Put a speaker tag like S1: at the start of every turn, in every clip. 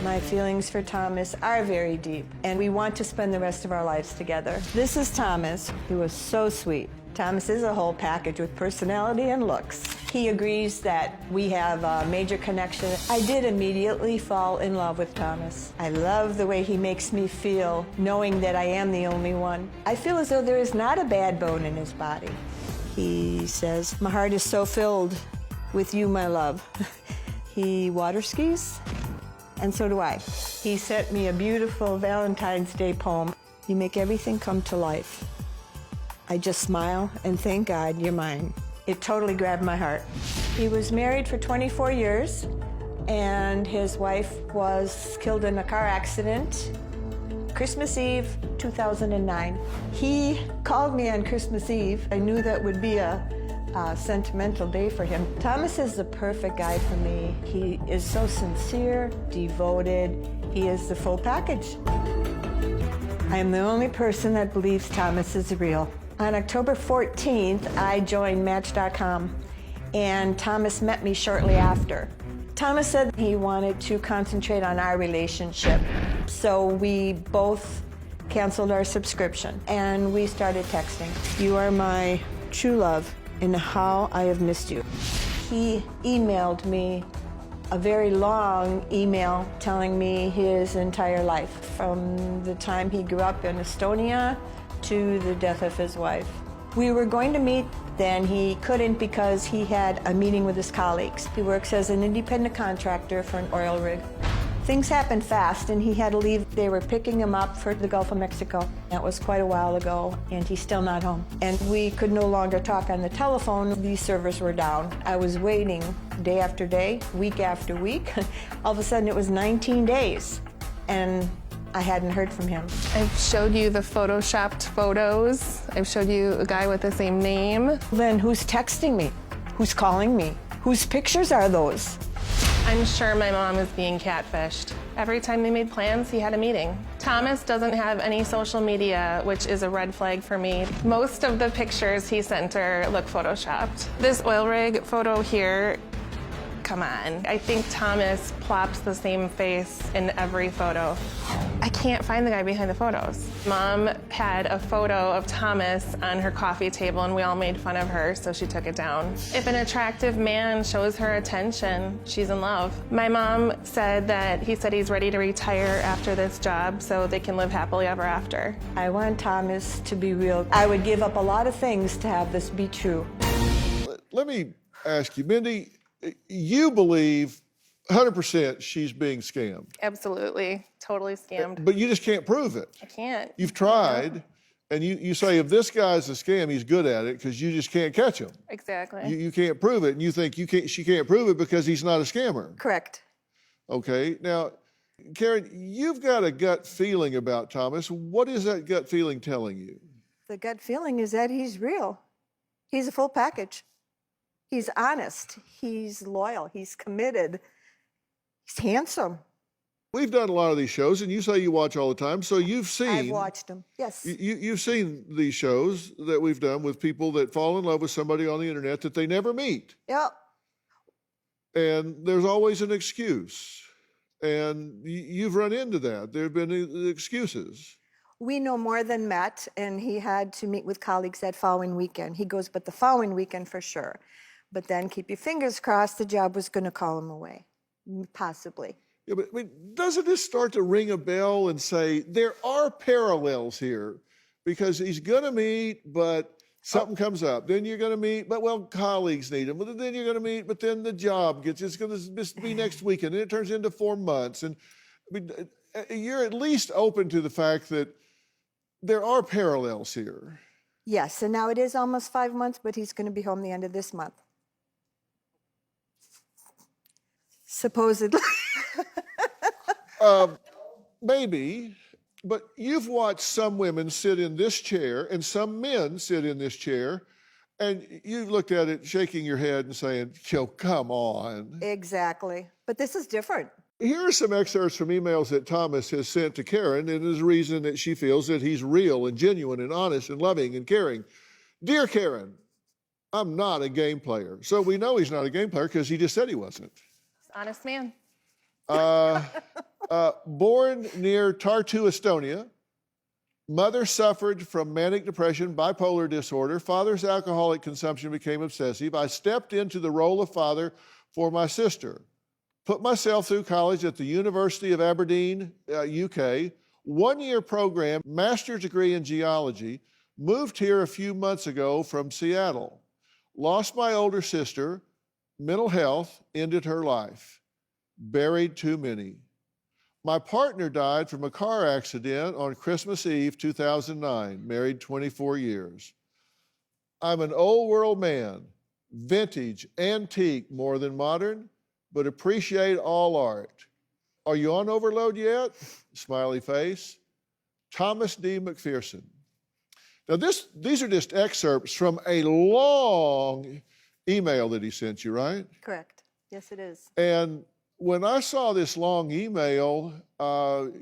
S1: My feelings for Thomas are very deep, and we want to spend the rest of our lives together. This is Thomas. He was so sweet. Thomas is a whole package with personality and looks. He agrees that we have a major connection. I did immediately fall in love with Thomas. I love the way he makes me feel, knowing that I am the only one. I feel as though there is not a bad bone in his body. He says, "My heart is so filled with you, my love." He water skis, and so do I. He sent me a beautiful Valentine's Day poem. "You make everything come to life. I just smile and thank God you're mine." It totally grabbed my heart. He was married for 24 years, and his wife was killed in a car accident Christmas Eve, 2009. He called me on Christmas Eve. I knew that would be a sentimental day for him. Thomas is the perfect guy for me. He is so sincere, devoted. He is the full package. I am the only person that believes Thomas is real. On October 14th, I joined Match.com, and Thomas met me shortly after. Thomas said he wanted to concentrate on our relationship, so we both canceled our subscription, and we started texting. "You are my true love, and how I have missed you." He emailed me a very long email telling me his entire life, from the time he grew up in Estonia to the death of his wife. We were going to meet, then he couldn't because he had a meeting with his colleagues. He works as an independent contractor for an oil rig. Things happened fast and he had to leave. They were picking him up for the Gulf of Mexico. That was quite a while ago, and he's still not home. And we could no longer talk on the telephone. These servers were down. I was waiting day after day, week after week. All of a sudden it was 19 days, and I hadn't heard from him.
S2: I've showed you the photoshopped photos. I've showed you a guy with the same name.
S1: Then who's texting me? Who's calling me? Whose pictures are those?
S2: I'm sure my mom is being catfished. Every time they made plans, he had a meeting. Thomas doesn't have any social media, which is a red flag for me. Most of the pictures he sent her look photoshopped. This oil rig photo here, come on. I think Thomas plops the same face in every photo. I can't find the guy behind the photos. Mom had a photo of Thomas on her coffee table and we all made fun of her, so she took it down. If an attractive man shows her attention, she's in love. My mom said that he said he's ready to retire after this job so they can live happily ever after.
S1: I want Thomas to be real. I would give up a lot of things to have this be true.
S3: Let me ask you, Mindy, you believe 100% she's being scammed.
S2: Absolutely, totally scammed.
S3: But you just can't prove it.
S2: I can't.
S3: You've tried, and you say if this guy's a scam, he's good at it because you just can't catch him.
S2: Exactly.
S3: You can't prove it, and you think she can't prove it because he's not a scammer.
S1: Correct.
S3: Okay, now, Karen, you've got a gut feeling about Thomas. What is that gut feeling telling you?
S1: The gut feeling is that he's real. He's a full package. He's honest, he's loyal, he's committed, he's handsome.
S3: We've done a lot of these shows, and you say you watch all the time, so you've seen...
S1: I've watched them, yes.
S3: You've seen these shows that we've done with people that fall in love with somebody on the internet that they never meet.
S1: Yep.
S3: And there's always an excuse. And you've run into that. There have been excuses.
S1: We no more than met, and he had to meet with colleagues that following weekend. He goes, but the following weekend for sure. But then keep your fingers crossed, the job was going to call him away, possibly.
S3: Yeah, but I mean, doesn't this start to ring a bell and say there are parallels here? Because he's going to meet, but something comes up. Then you're going to meet, but well, colleagues need him. But then you're going to meet, but then the job it's going to be next weekend, and it turns into 4 months. And I mean, you're at least open to the fact that there are parallels here.
S1: Yes, and now it is almost 5 months, but he's going to be home the end of this month. Supposedly.
S3: Maybe, but you've watched some women sit in this chair and some men sit in this chair, and you've looked at it shaking your head and saying, "Yo, come on."
S1: Exactly. But this is different.
S3: Here are some excerpts from emails that Thomas has sent to Karen, and his reason that she feels that he's real and genuine and honest and loving and caring. "Dear Karen, I'm not a game player." So we know he's not a game player because he just said he wasn't.
S2: Honest man.
S3: Born near Tartu, Estonia. Mother suffered from manic depression, bipolar disorder. Father's alcoholic consumption became obsessive. I stepped into the role of father for my sister. Put myself through college at the University of Aberdeen, UK. 1-year program, master's degree in geology. Moved here a few months ago from Seattle. Lost my older sister. Mental health ended her life. Buried too many. My partner died from a car accident on Christmas Eve, 2009, married 24 years. I'm an old world man, vintage, antique more than modern, but appreciate all art. Are you on overload yet? Smiley face. Thomas D. McPherson. Now these are just excerpts from a long email that he sent you, right?
S1: Correct. Yes, it is.
S3: And when I saw this long email,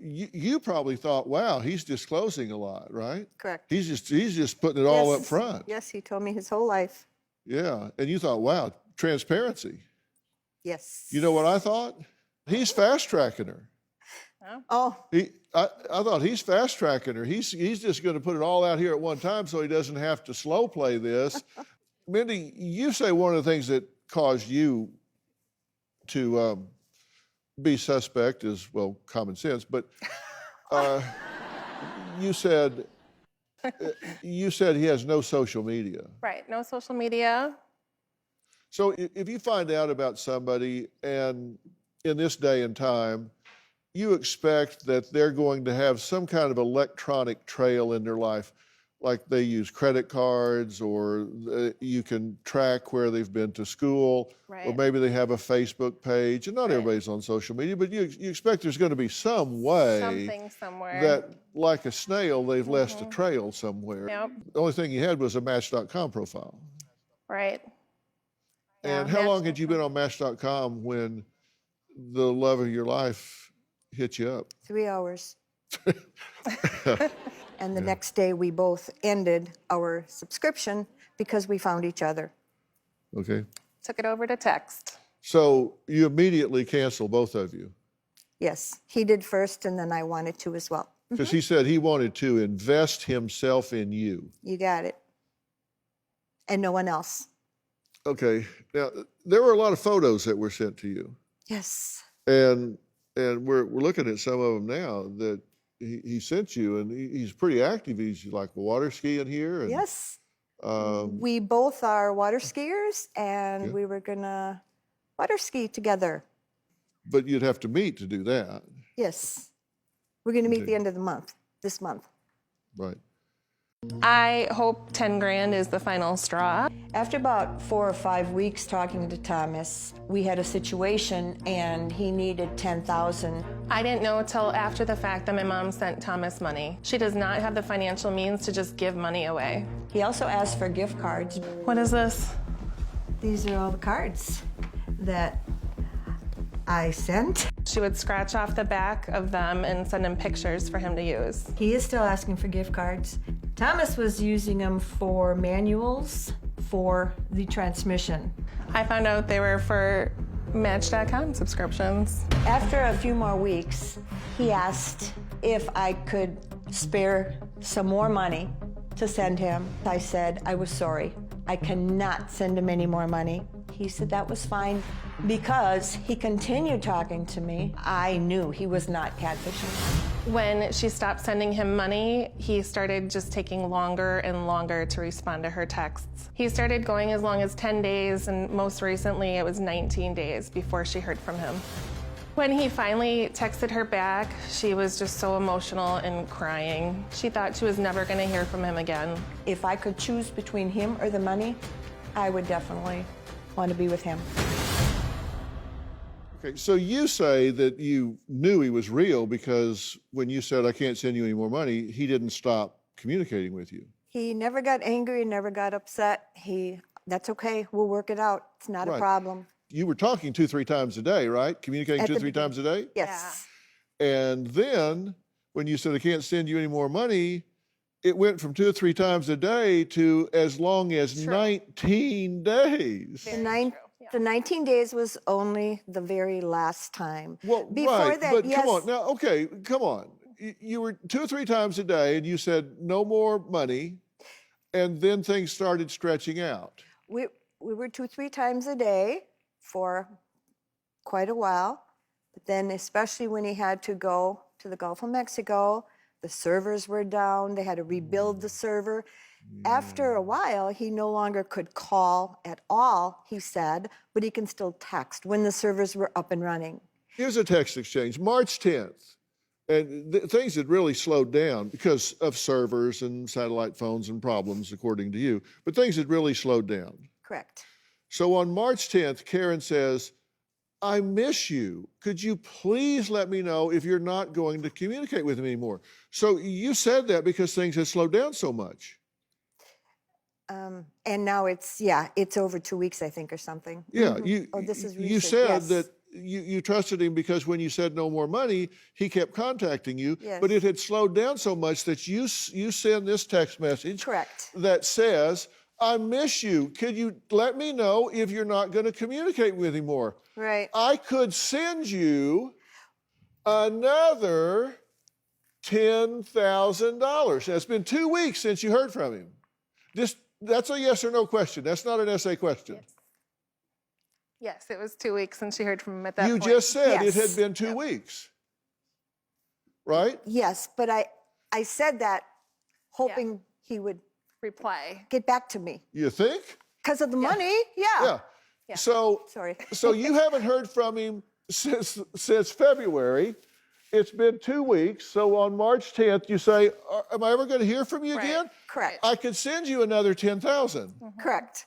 S3: you probably thought, wow, he's disclosing a lot, right?
S1: Correct.
S3: He's just putting it all up front.
S1: Yes, he told me his whole life.
S3: Yeah, and you thought, wow, transparency.
S1: Yes.
S3: You know what I thought? He's fast-tracking her.
S1: Oh.
S3: I thought he's fast-tracking her. He's just going to put it all out here at one time so he doesn't have to slow play this. Mindy, you say one of the things that caused you to be suspect is, well, common sense, but you said he has no social media.
S2: Right, no social media.
S3: So if you find out about somebody, and in this day and time, you expect that they're going to have some kind of electronic trail in their life, like they use credit cards, or you can track where they've been to school,
S2: Right.
S3: or maybe they have a Facebook page, and not
S2: Right.
S3: everybody's on social media, but you expect there's going to be some way
S2: Something somewhere.
S3: that, like a snail, they've left a trail somewhere.
S2: Yep.
S3: The only thing you had was a Match.com profile.
S2: Right.
S3: And
S2: Yeah,
S3: how long had you been on Match.com when the love of your life hit you up?
S1: 3 hours. And the next day we both ended our subscription because we found each other.
S3: Okay.
S2: Took it over to text.
S3: So you immediately canceled, both of you,
S1: Yes, he did first, and then I wanted to as well.
S3: because he said he wanted to invest himself in you.
S1: You got it. And no one else.
S3: Okay. Now, there were a lot of photos that were sent to you,
S1: Yes.
S3: and we're looking at some of them now that he sent you, and he's pretty active. He's like water skiing here. And,
S1: Yes.
S3: Um,
S1: We both are water skiers, and
S3: Yeah.
S1: we were gonna water ski together.
S3: but you'd have to meet to do that,
S1: Yes. We're gonna meet
S3: Okay.
S1: the end of the month, this month.
S3: right?
S2: I hope 10 grand is the final straw.
S1: After about 4 or 5 weeks talking to Thomas, we had a situation and he needed 10,000.
S2: I didn't know till after the fact that my mom sent Thomas money. She does not have the financial means to just give money away.
S1: He also asked for gift cards.
S2: What is this?
S1: These are all the cards that I sent.
S2: She would scratch off the back of them and send him pictures for him to use.
S1: He is still asking for gift cards. Thomas was using them for manuals for the transmission.
S2: I found out they were for Match.com subscriptions.
S1: After a few more weeks, he asked if I could spare some more money to send him. I said I was sorry. I cannot send him any more money. He said that was fine. Because he continued talking to me, I knew he was not catfishing.
S2: When she stopped sending him money, he started just taking longer and longer to respond to her texts. He started going as long as 10 days, and most recently it was 19 days before she heard from him. When he finally texted her back, she was just so emotional and crying. She thought she was never going to hear from him again.
S1: If I could choose between him or the money, I would definitely want to be with him.
S3: Okay, so you say that you knew he was real because when you said, I can't send you any more money, he didn't stop communicating with you.
S1: He never got angry, never got upset. That's okay, we'll work it out. It's not a
S3: Right.
S1: problem.
S3: You were talking 2-3 times a day, right? Communicating
S1: At
S3: 2-3
S1: the
S3: times a day?
S1: Yes.
S3: And then when you said, I can't send you any more money, it went from 2 or 3 times a day to as long as
S2: True.
S3: 19 days.
S1: The The 19 days was only the very last time.
S3: Well,
S1: Before
S3: right,
S1: that,
S3: but
S1: yes.
S3: come on now. Okay, come on. You were 2 or 3 times a day, and you said no more money, and then things started stretching out.
S1: We were 2, 3 times a day for quite a while. But then, especially when he had to go to the Gulf of Mexico, the servers were down. They had to rebuild the server. After a while, he no longer could call at all, he said, but he can still text when the servers were up and running.
S3: Here's a text exchange, March 10th. And things had really slowed down because of servers and satellite phones and problems, according to you. But things had really slowed down.
S1: Correct.
S3: So on March 10th, Karen says, I miss you. Could you please let me know if you're not going to communicate with me anymore? So you said that because things had slowed down so much.
S1: And now it's over 2 weeks, I think, or something.
S3: Yeah,
S1: This is
S3: you
S1: recent,
S3: said
S1: yes.
S3: that you trusted him because when you said no more money, he kept contacting you.
S1: Yes.
S3: But it had slowed down so much that you send this text message
S1: Correct.
S3: that says, I miss you. Could you let me know if you're not going to communicate with him more?
S1: Right.
S3: I could send you another $10,000. It's been 2 weeks since you heard from him. That's a yes or no question. That's not an essay question.
S2: Yes, it was 2 weeks since she heard from him at that
S3: You
S2: point.
S3: just said it
S1: Yes.
S3: had been 2 weeks, right?
S1: Yes, but I said that hoping he would
S2: Reply.
S1: get back to me.
S3: You think?
S1: Because of the money? Yeah.
S3: Yeah. So,
S1: Sorry.
S3: so you haven't heard from him since February. It's been 2 weeks. So on March 10th, you say, am I ever going to hear from you
S2: Right.
S3: again?
S1: Correct.
S3: I could send you another 10,000.
S1: Correct.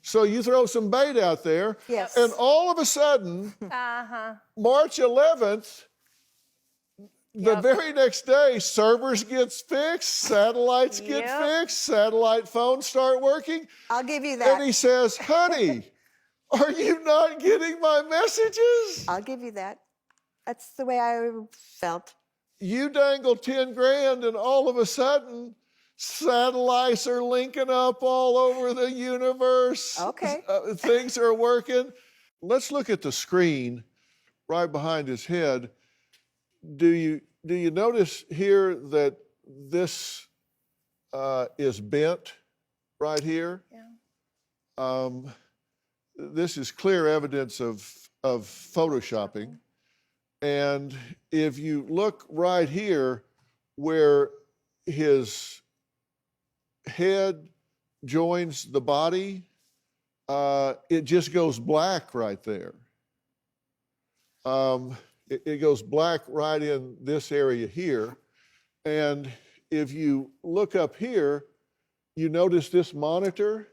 S3: So you throw some bait out there.
S1: Yes.
S3: And all of a sudden, March 11th, the very next day, servers gets fixed, satellites get fixed, satellite phones start working.
S1: I'll give you that.
S3: And he says, honey, are you not getting my messages?
S1: I'll give you that. That's the way I felt.
S3: You dangle 10 grand and all of a sudden, satellites are linking up all over the universe.
S1: Okay.
S3: Things are working. Let's look at the screen right behind his head. Do you notice here that this is bent right here?
S2: Yeah.
S3: This is clear evidence of photoshopping. And if you look right here where his head joins the body, it just goes black right there. It goes black right in this area here. And if you look up here, you notice this monitor,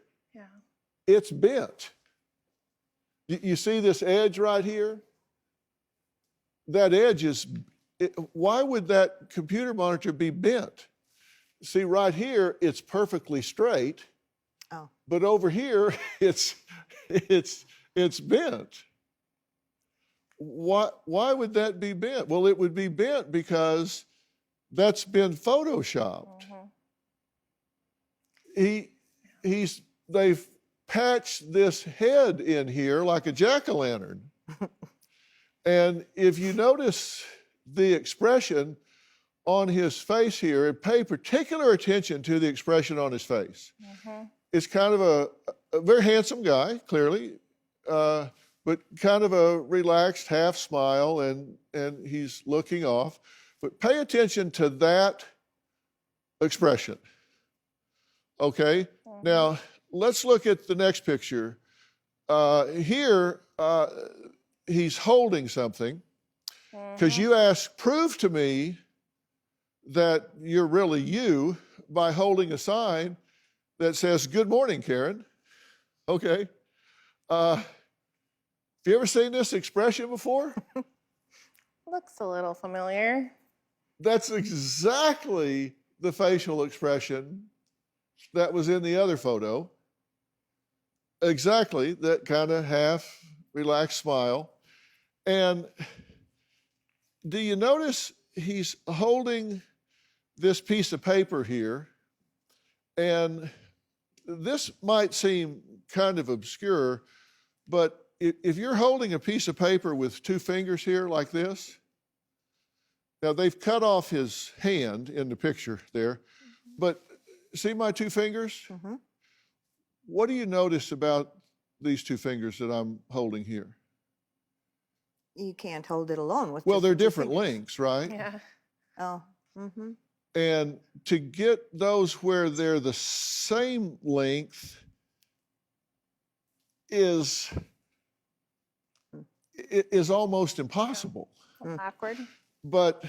S3: it's bent. You see this edge right here? That edge is, why would that computer monitor be bent? See, right here, it's perfectly straight.
S1: Oh.
S3: But over here, it's bent. Why would that be bent? Well, it would be bent because that's been photoshopped. They've patched this head in here like a jack-o'-lantern. And if you notice the expression on his face here, and pay particular attention to the expression on his face. It's kind of a very handsome guy, clearly, but kind of a relaxed half smile, and he's looking off. But pay attention to that expression. Okay? Now, let's look at the next picture. Here, he's holding something, because you asked, prove to me that you're really you by holding a sign that says, good morning, Karen. Okay. Have you ever seen this expression before?
S2: Looks a little familiar.
S3: That's exactly the facial expression that was in the other photo. Exactly, that kind of half relaxed smile. And do you notice he's holding this piece of paper here? And this might seem kind of obscure, but if you're holding a piece of paper with two fingers here like this, now they've cut off his hand in the picture there, but see my two fingers?
S1: Mm-hmm.
S3: What do you notice about these two fingers that I'm holding here?
S1: You can't hold it alone with
S3: Well,
S1: just
S3: they're
S1: the two
S3: different
S1: fingers.
S3: lengths, right?
S2: Yeah.
S1: Oh, mm-hmm.
S3: And to get those where they're the same length is almost impossible.
S2: Awkward.
S3: But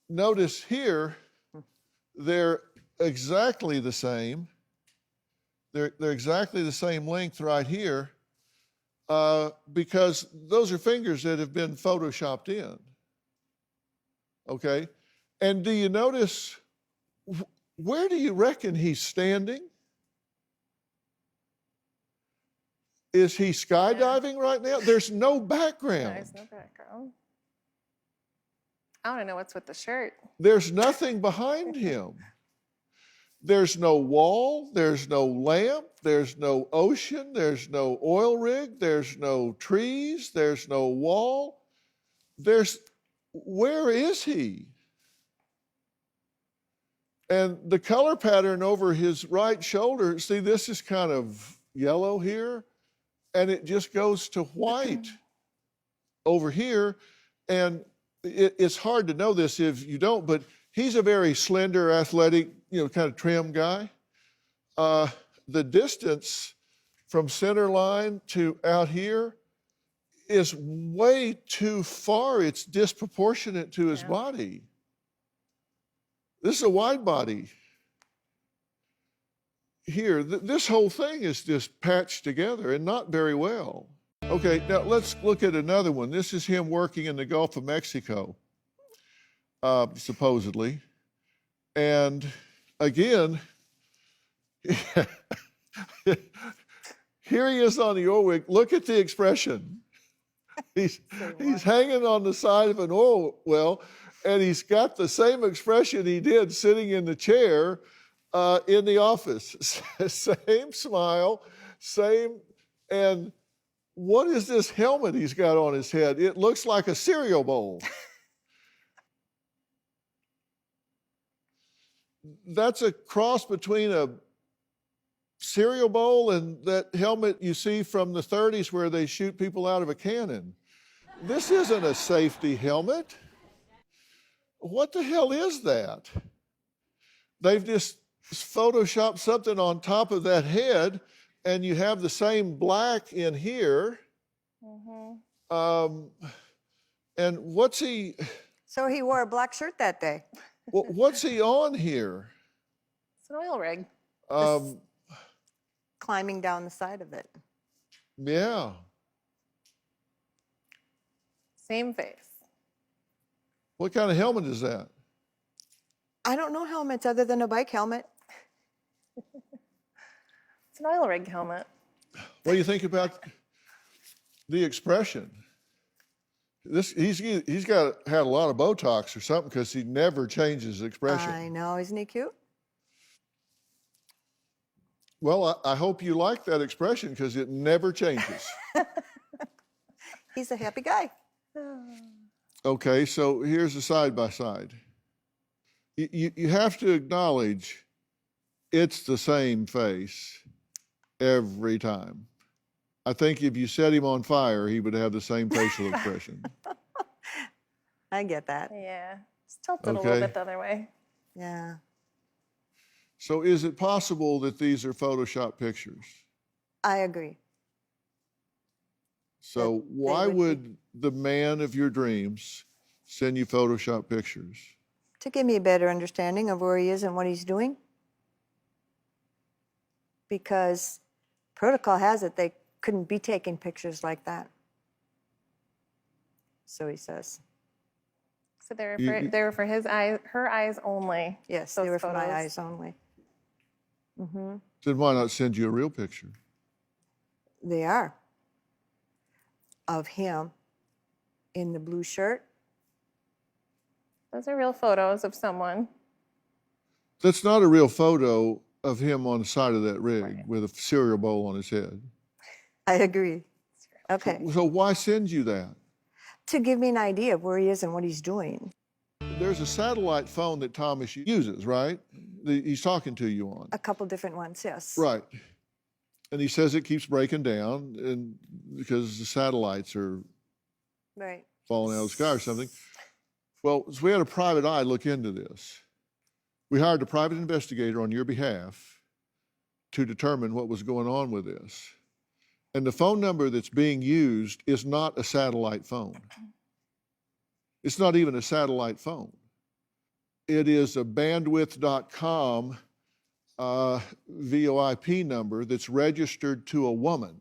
S3: notice here, they're exactly the same. They're exactly the same length right here because those are fingers that have been photoshopped in. Okay? And do you notice, where do you reckon he's standing? Is he skydiving right now? There's no background.
S2: There's no background. I want to know what's with the shirt.
S3: There's nothing behind him. There's no wall, there's no lamp, there's no ocean, there's no oil rig, there's no trees, there's no wall. Where is he? And the color pattern over his right shoulder, see, this is kind of yellow here, and it just goes to white over here. And it's hard to know this if you don't, but he's a very slender, athletic, kind of trim guy. The distance from center line to out here is way too far. It's disproportionate to his body. This is a wide body. Here, this whole thing is just patched together and not very well. Okay, now let's look at another one. This is him working in the Gulf of Mexico, supposedly. And again, here he is on the oil rig. Look at the expression. He's hanging on the side of an oil well, and he's got the same expression he did sitting in the chair in the office. Same smile, same, and what is this helmet he's got on his head? It looks like a cereal bowl. That's a cross between a cereal bowl and that helmet you see from the 30s where they shoot people out of a cannon. This isn't a safety helmet. What the hell is that? They've just photoshopped something on top of that head, and you have the same black in here.
S2: Mm-hmm.
S3: And what's he?
S1: So he wore a black shirt that day.
S3: What's he on here?
S2: It's an oil rig.
S1: Climbing down the side of it.
S3: Yeah.
S2: Same face.
S3: What kind of helmet is that?
S1: I don't know helmets other than a bike helmet.
S2: It's an oil rig helmet.
S3: What do you think about the expression? He's had a lot of Botox or something because he never changes expression.
S1: I know, isn't he cute?
S3: Well, I hope you like that expression because it never changes.
S1: He's a happy guy.
S3: Okay, so here's a side-by-side. You have to acknowledge it's the same face every time. I think if you set him on fire, he would have the same facial expression.
S1: I get that.
S2: Yeah. Just tilt it a
S3: Okay.
S2: little bit the other way.
S1: Yeah.
S3: So is it possible that these are Photoshop pictures?
S1: I agree.
S3: So
S1: That they
S3: why
S1: would be.
S3: would the man of your dreams send you Photoshop pictures?
S1: To give me a better understanding of where he is and what he's doing. Because protocol has it they couldn't be taking pictures like that. So he says.
S2: So they were for his eyes, her eyes only.
S1: Yes,
S2: those
S1: they were for my
S2: photos.
S1: eyes only. Mm-hmm.
S3: Then why not send you a real picture?
S1: They are. Of him in the blue shirt.
S2: Those are real photos of someone.
S3: That's not a real photo of him on the side of that rig
S2: Right.
S3: with a cereal bowl on his head.
S1: I agree. Okay.
S3: So why send you that?
S1: To give me an idea of where he is and what he's doing.
S3: There's a satellite phone that Thomas uses, right? He's talking to you on.
S1: A couple different ones, yes.
S3: Right. And he says it keeps breaking down and because the satellites are
S1: Right.
S3: falling out of the sky or something. Well, so we had a private eye look into this. We hired a private investigator on your behalf to determine what was going on with this. And the phone number that's being used is not a satellite phone. It's not even a satellite phone. It is a bandwidth.com VoIP number that's registered to a woman.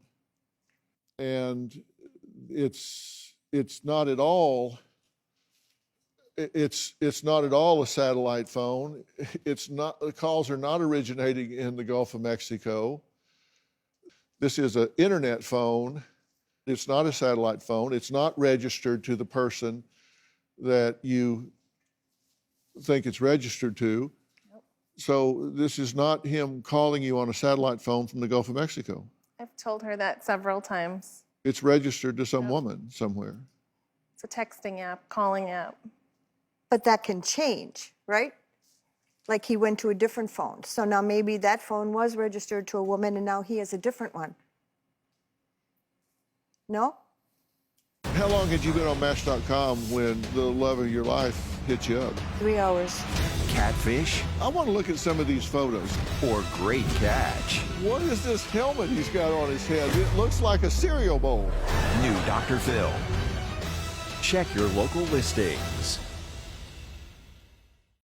S3: And it's not at all a satellite phone. The calls are not originating in the Gulf of Mexico. This is an internet phone. It's not a satellite phone. It's not registered to the person that you think it's registered to.
S2: Nope.
S3: So this is not him calling you on a satellite phone from the Gulf of Mexico.
S2: I've told her that several times.
S3: It's registered to some woman somewhere.
S2: It's a texting app, calling app.
S1: But that can change, right? Like he went to a different phone. So now maybe that phone was registered to a woman and now he has a different one. No?
S3: How long had you been on Match.com when the love of your life hit you up?
S1: 3 hours.
S4: Catfish
S3: I want to look at some of these photos.
S4: or great catch.
S3: What is this helmet he's got on his head? It looks like a cereal bowl.
S4: New Dr. Phil. Check your local listings.